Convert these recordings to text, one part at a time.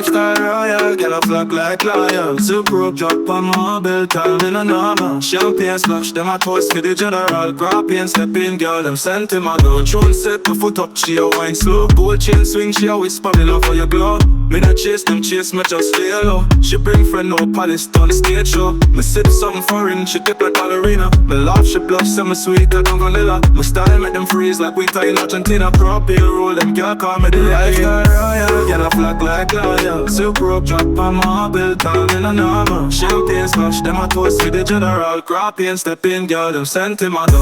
lifestyle royal, girl a flock like loyal. Super up drop on my belt, time in a normal. Champagne splash, them a toast with the general. Krawpain step in, girl, them sentimental. Throne set my foot up, she a wine slow. Gold chain swing, she a whisper me love for your glow. Me not chase them chase, me just stay low. She bring friend no palace on the stage show. Me sip something foreign, she dip like ballerina. Me laugh, she blush, say me sweet like vanilla. My style make them freeze like winter in Argentina. Krawpain roll, them girl call me the lifestyle royal. Girl a flock like loyal. Super up drop on my belt, time in a normal. Champagne splash, them a toast with the general. Krawpain step in, girl, them sentimental.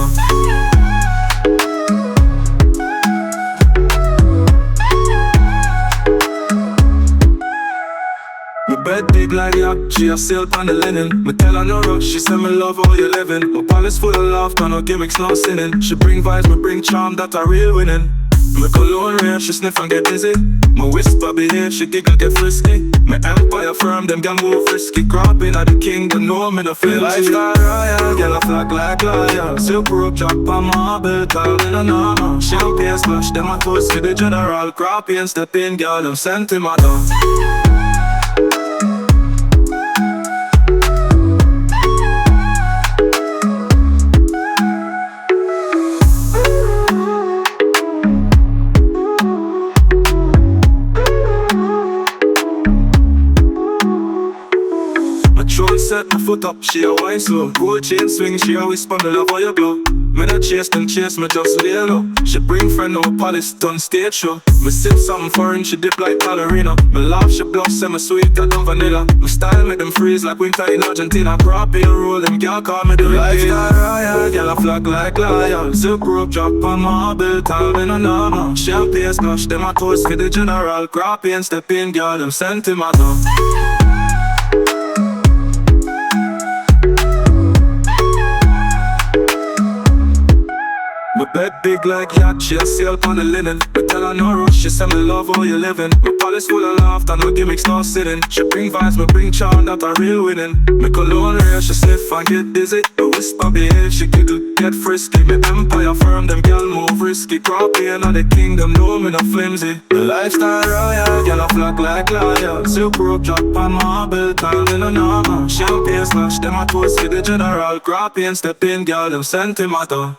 My bed big like yak, she a silk on the linen. Me tell her no rush, she say me love how you living. My palace full of laughter, no gimmicks, no sinning. She bring vibes, me bring charm, that a real winning. My cologne rare, she sniff and get dizzy. My whisper behave, she giggle get frisky. My empire firm, them gang move risky. Krawpain at the king, they know me no feel. Lifestyle royal, girl a flock like loyal. Super up drop on my belt, all in a normal. Champagne splash, them a toast with the general. Krawpain step in, girl, them sentimental. Throne set my foot up, she a wine slow. Gold chain swing, she a whisper me love how you glow. Me not chase them chase, me just lay low. She bring friend no palace on stage show. Me sip something foreign, she dip like ballerina. Me laugh, she blush, say me sweet like vanilla. My style make them freeze like winter in Argentina. Krawpain roll, them girl call me the lifestyle royal. Girl a flock like loyal. Super up drop on my belt, time in a normal. Champagne splash, them a toast with the general. Krawpain step in, girl, them sentimental. My bed big like yacht, she a sail on the linen. Me tell her no rush, she say me love how you living. My palace full of laughter, no gimmicks, no sitting. She bring vibes, me bring charm, that a real winning. Me cologne rare, she sniff and get dizzy. Me whisper behave, she giggle, get frisky. Me empire firm, them girl move risky. Krawpain at the king, them know me no flimsy. My lifestyle royal, girl a flock like loyal. Super up drop on my belt, all in a normal. Champagne splash, them a toast with the general. Krawpain step in, girl, them sentimental.